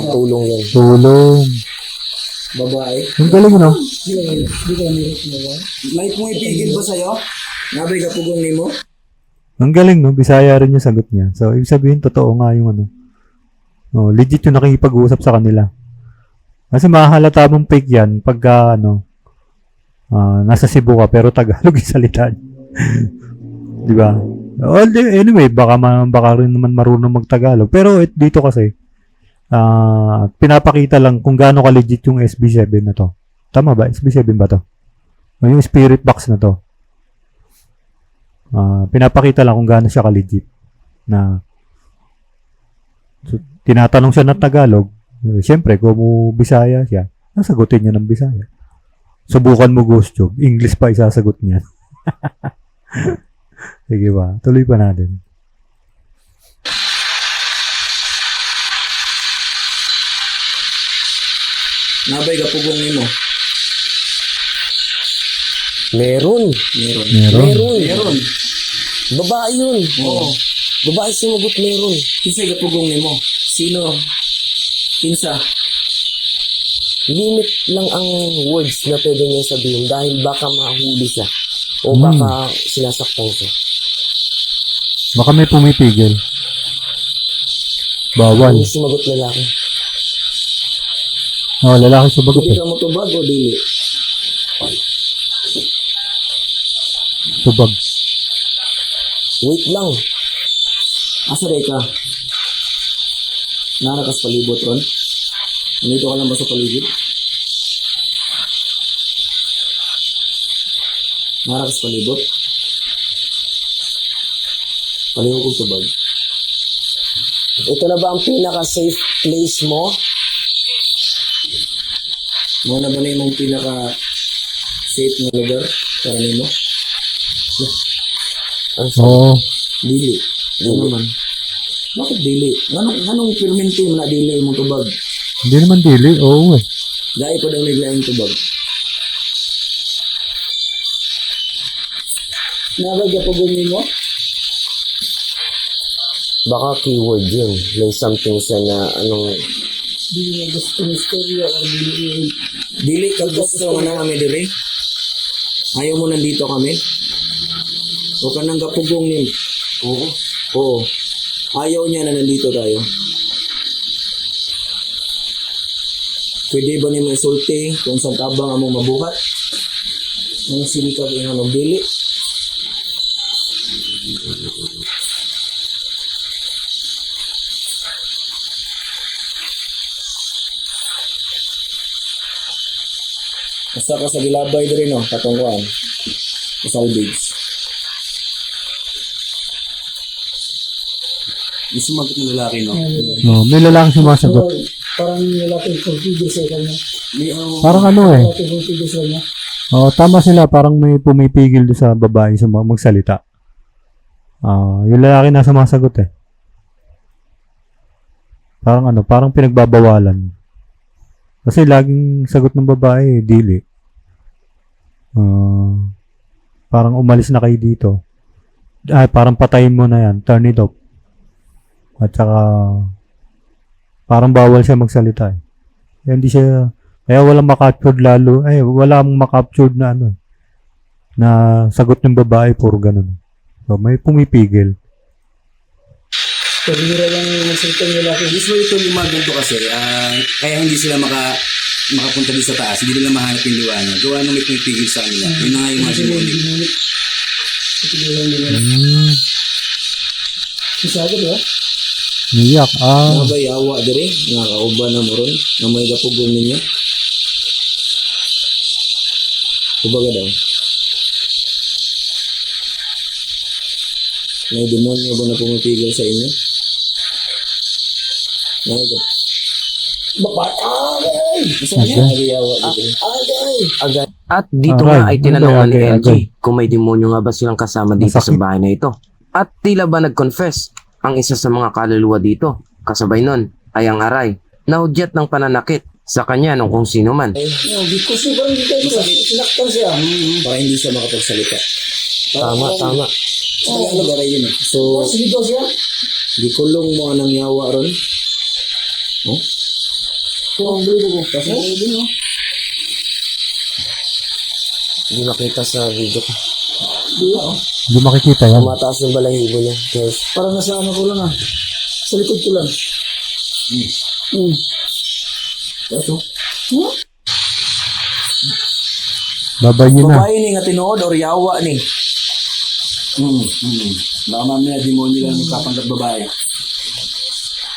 Tulong yun. Tulong. Babae. Ang galing, no? May pumipigil ba sa'yo? Nabay ka pugong ni mo? Ang galing, no? Bisaya rin yung sagot niya. So, ibig sabihin, totoo nga yung ano. Oh, legit yung nakikipag-usap sa kanila. Kasi mahalata mong fake yan pagka, nasa Cebu ka, pero Tagalog yung salita niya. Di ba? Well, anyway, baka rin naman marunong mag-Tagalog. Pero dito kasi, pinapakita lang kung gaano ka-legit yung SB7 na to. Tama ba? SB7 ba to? O yung spirit box na to. Pinapakita lang kung gaano siya ka-legit. So, tinatanong siya ng Tagalog. Siyempre, kung Bisaya siya, nasagutin niya ng Bisaya. Subukan mo Ghost Job. English pa isasagot niya. Sige ba? Tuloy pa natin. Nabay ka pugong ni mo? Meron. Meron. Babae yun. Oo. Babae sumagot meron. Kinsay ka pugong ni mo? Sino? Kinsa? Limit lang ang words na pwede niya sabihin dahil baka mahuli siya o baka sinasaktan siya. Baka may pumipigil. Bawal. Yung sumagot lalaki. Oh, lalaki sumagot Hindi eh. ka mo tubag o dili? Tubag. Wait lang. Asa rin ka? Narakas palibot ron? Nandito ka lang ba sa paligid? Narakas palibot? Paliho kong tubag. Ito na ba ang pinaka-safe place mo? Mo na ba na yung pinaka-safe na lugar para nimo? Oo. Dili. Ano naman? Bakit dili? Anong permente mo na dili mong tubag? Hindi naman dili. Oo eh. Dahil ko daw naglaing tubag. Nabagya pa gumi mo? Baka keyword yun. May something siya na anong... Dili na gusto ng storya o dili. Dili ka gusto mo na kami dire? Ayaw mo nandito kami? O ka nang kapugong ni? Oo. Oo. Ayaw niya na nandito tayo. Pwede ba niyo isulti kung saan tabang among mabuhat? Ang sinikag yung anong dili? Basta ka sa gilabay din no, katungkuan. Salvage. Gusto magot ng lalaki, no? No, may lalaki sumasagot. Parang lalaki confident sa kanya. May Parang ano eh. Lalaki confident sa kanya. Oh, tama sila. Parang may pumipigil doon sa babae sa magsalita. Yung lalaki na sumasagot eh. Parang ano, parang pinagbabawalan. Kasi laging sagot ng babae, dili. Parang umalis na kayo dito. Ay, parang patayin mo na yan. Turn it off. At saka, parang bawal siya magsalita eh. Kaya walang makaptured lalo. Walang makaptured na ano. Na sagot ng babae, puro ganun. So, may pumipigil. Pagkira lang yung magsalita ng lalaki. usually ito yung mga ganito kasi, kaya hindi sila makapunta doon sa taas, hindi nila mahanap yung liwanag. Gawa nung may pumipigil sa kanila. Yun na nga yung mga sinulit. Isagot ba? Niyak. Mga ba yawa dire, nga kauban na mo ron, nga may gapugong ninyo. Kubaga daw. May demonyo ba na pumipigil sa inyo? At dito Aray, nga ay tinanungan ni agay, LG agay. kung may demonyo nga ba silang kasama dito sa Masakit. bahay na ito. At tila ba nag-confess ang isa sa mga kaluluwa dito. Kasabay nun ay ang aray na hudyat ng pananakit sa kanya nung kung sino man. Kasi parang hindi tayo sinaktan siya. Para hindi siya makapagsalita. Tama. Tagalog aray yun eh. So, siya? Gikulong mo anang yawa ron. Oh? Kung ang gulo ko. Kasi Hindi makita sa video ko. Hindi makikita yan. Mataas yung balahibo niya. Guys, Parang nasa ano ko lang sa likod ko lang. Babay niyo na. babae ni nga tinuod or yawa ni. Baka mamaya demonyo lang yung kapanggap babae.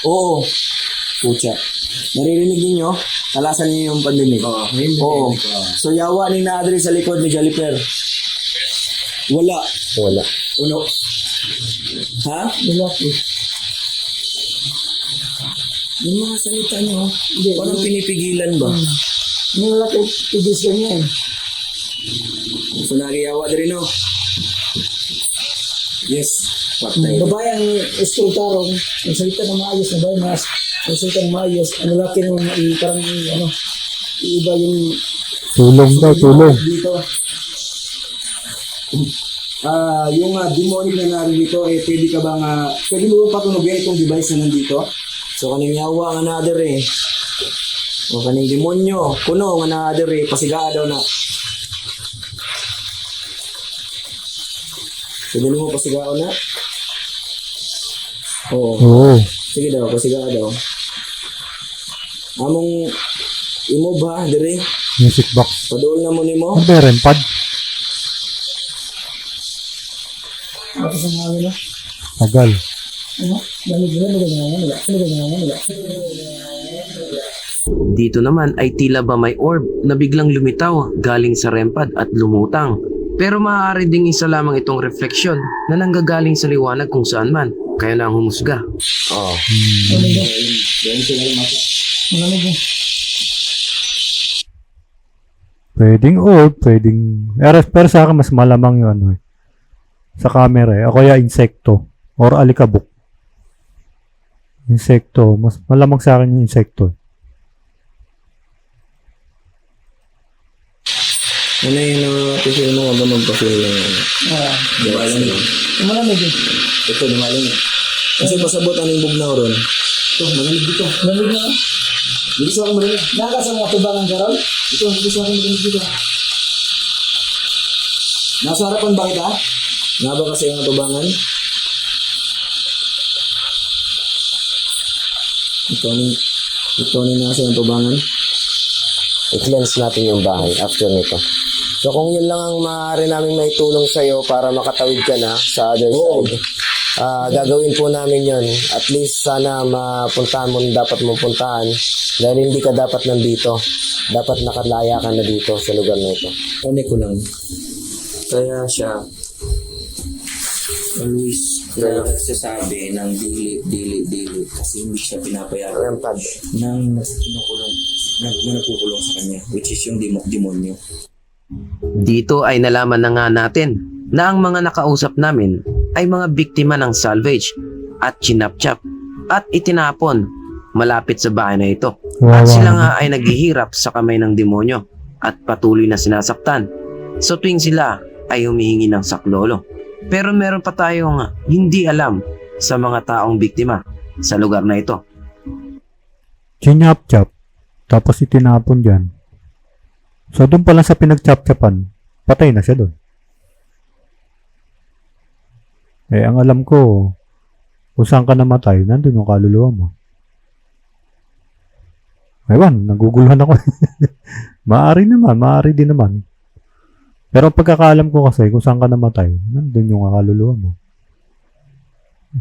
Oo. Pucha. Naririnig ninyo? Talasan niyo yung pandinig. Oo. So yawa ni naadri sa likod ni Jaliper. Wala. wala. Uno. Ha? Wala. Yung mga salita niyo, parang pinipigilan ba? Yung lalaki, tigis ka niya eh. So nagiyawa din no? Yes. Patay. Babae ang eskultarong, ang salita ng maayos na babae, mas ang salita ng maayos, ang lalaki naman parang iiba yung Tulong daw, tulong. dito. Yung demonic na narito, pwede ka bang, pwede mo bang patunogin itong device na nandito? So, kaning yawa nga na-other eh. O kaning demonyo, kuno nga na-other eh, pasigaa daw na. Pwede mo pasigaa na? Oo. Oo. Sige daw, pasigaa daw. Among imo ba, dire? Music box. Paduol na mo ni mo? Ano ba rin? Pad? Tapos ang hangin na. Tagal. Dito naman ay tila ba may orb na biglang lumitaw galing sa rempad at lumutang. Pero maaari ding isa lamang itong refleksyon na nanggagaling sa liwanag kung saan man. Kaya na ang humusga. Oo. Pwedeng orb, pwedeng... Pero sa akin, mas malamang yun. Eh. Sa camera eh. O kaya insekto. Or alikabok. Insekto. Mas malamang sa akin yung insekto. Ano yung pipil mo ba magpapil lang yan? Dumalang yun. Malamig eh. Ito, dumalang yun. Kasi pasabot ang yung bugnaw ron. Ito, malamig dito. Malamig na. Dito sa akin malamig. Nakaka sa mga tubangan karon. Ito, dito sa akin malamig dito. Nasa harapan ba kita? Nga ba kasi yung tubangan? Ito ni nasa yung tubangan. I-cleanse natin yung bahay after nito. So kung yun lang ang maaari namin maitulong sa'yo para makatawid ka na sa other side, gagawin po namin yun. At least sana mapuntahan mo dapat mong puntahan dahil hindi ka dapat nandito. Dapat nakalaya ka na dito sa lugar na ito. Kone ko lang. Kaya siya always nagsasabi ng dili kasi hindi siya pinapayagan Rempad. ng napukulong sa kanya, which is yung demonyo. Dito ay nalaman na nga natin na ang mga nakausap namin ay mga biktima ng salvage at chinapchap at itinapon malapit sa bahay na ito. At sila nga ay naghihirap sa kamay ng demonyo at patuloy na sinasaktan. So tuwing sila ay humihingi ng saklolo. Pero meron pa tayong hindi alam sa mga taong biktima sa lugar na ito. Chinyap-chap. Tapos itinapon dyan. So doon pa lang sa pinag-chap-chapan, patay na siya doon. Eh, ang alam ko, kung saan ka namatay, nandun yung kaluluwa mo. Ewan, naguguluhan ako. Maari din naman. Pero ang pagkakaalam ko kasi, kung saan ka namatay, nandun yung kaluluwa mo.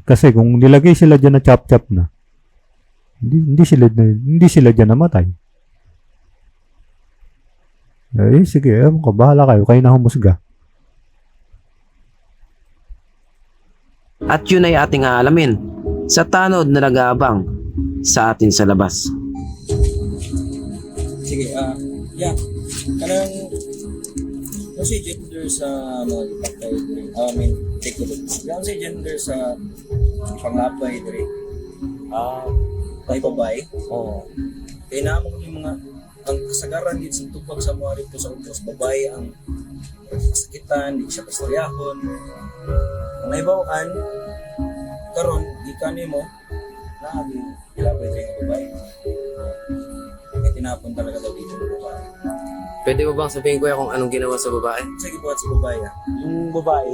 Kasi kung nilagay sila dyan na chap-chap na, hindi sila dyan namatay. Eh, sige, ewan ko, bahala kayo na humusga. At yun ay ating aalamin sa tanod na nag-aabang sa atin sa labas. Sige, yeah. Kanang no si gender sa mga ipagkay diri. I mean, take a look. Yung si gender sa pangapay diri. May babae. Oo. Kaya naman yung mga ang kasagaran dito sa tupag sa mga rito sa utos, babae ang kasakitan, di siya pastoryahon. Ang naibawaan, karon gikan mo na ilapay tayo ng babae. Kaya tinapon talaga daw dito ng babae. Pwede mo bang sabihin kuya kung anong ginawa sa babae? Sige buhat sa babae. Yung babae,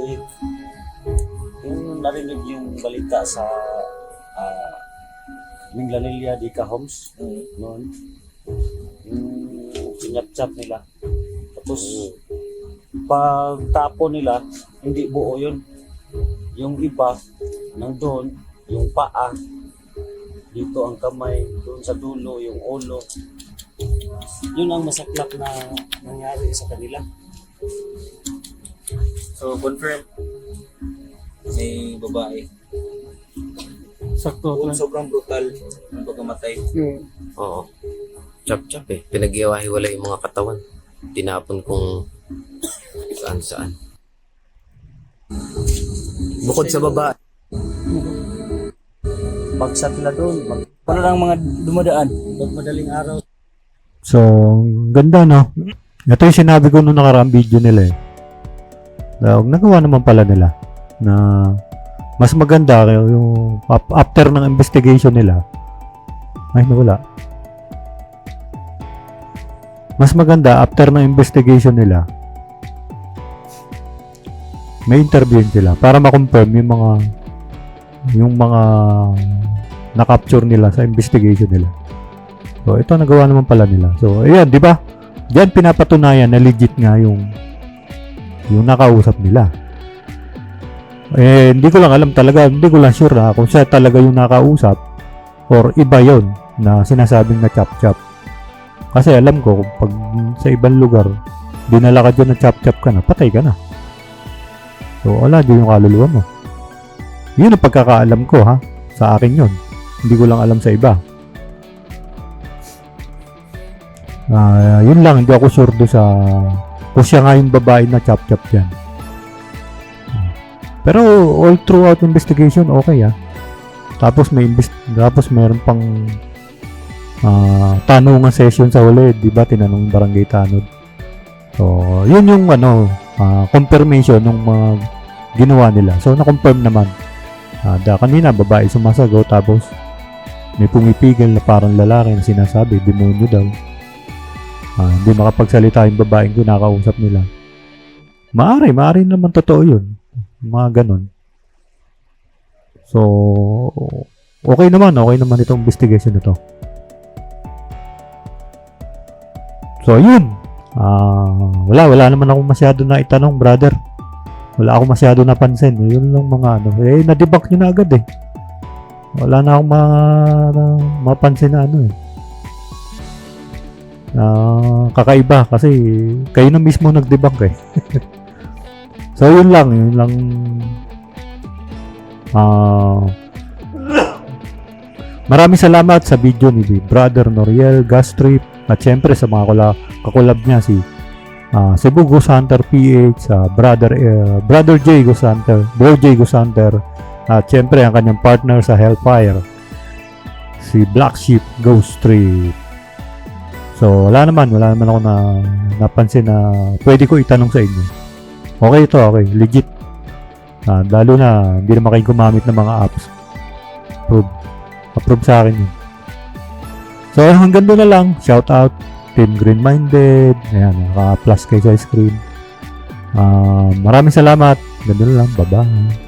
yung narinig yung balita sa Minglanilla di Homes noon, yung sinyap-chap nila. Tapos, pag tapo nila, hindi buo yun. Yung iba, nandun, yung paa, dito ang kamay, doon sa dulo, yung ulo. Yun ang masaklap na nangyari sa kanila. So confirm, may babae. Sakto. Sobrang brutal ang pagkamatay. Oo. Chop-chop eh. Pinag-iwahiwala yung mga katawan. Tinapon kung saan-saan. Bukod sa babae, Bagsak nila doon. Paano lang mga dumadaan? Pag madaling araw. So, ganda no? Ito yung sinabi ko nung nakaraang video nila eh. Nagawa naman pala nila na mas maganda yung after ng investigation nila. Ay, nawala. Mas maganda after ng investigation nila. May interview sila para ma-confirm yung mga na-capture nila sa investigation nila. So, ito nagawa naman pala nila. So, ayan, di ba? Diyan pinapatunayan na legit nga yung nakausap nila. Hindi ko lang alam talaga, hindi ko lang sure na kung siya talaga yung nakausap or iba yon na sinasabing na chop-chop. Kasi alam ko, pag sa ibang lugar, dinala ka dyan na chop-chop ka na, patay ka na. So, wala din yung kaluluwa mo. Yun ang pagkakaalam ko ha, sa akin yun. Hindi ko lang alam sa iba. Yun lang, hindi ako sure do sa kung siya nga yung babae na chop-chop dyan. Pero all throughout investigation, okay ah. Tapos meron pang tanungan session sa huli, di ba? Tinanong yung barangay tanod. So, yun yung confirmation ng mga ginawa nila. So, na-confirm naman. Kanina, babae sumasagot, tapos may pumipigil na parang lalaki na sinasabi, demonyo daw. Hindi makapagsalita yung babaeng kinakausap nila. Maari naman totoo yun. Mga ganon. So, okay naman itong investigation na to. So, yun. Wala naman ako masyado na itanong, brother. Wala ako masyado napansin. Yun lang mga na-debunk nyo na agad eh. Wala na akong mapansin na kakaiba kasi kayo na mismo nag-debunk eh. So, yun lang. Maraming salamat sa video ni Brother Noriel Gastrip at syempre sa mga kakulab niya si Cebu Ghost Hunter PH, Brother J Ghost Hunter, Bro J Ghost Hunter, at syempre ang kanyang partner sa Hellfire, si Black Sheep Ghost Trip. So, wala naman ako napansin na pwede ko itanong sa inyo. Okay ito, okay. Legit. Lalo na, hindi naman kayo gumamit ng mga apps. Approve sa akin yun. So, hanggang doon na lang. Shout out, Team Green Minded. Ayan, naka-plus kayo sa screen. Maraming salamat. Hanggang doon na lang. Bye-bye.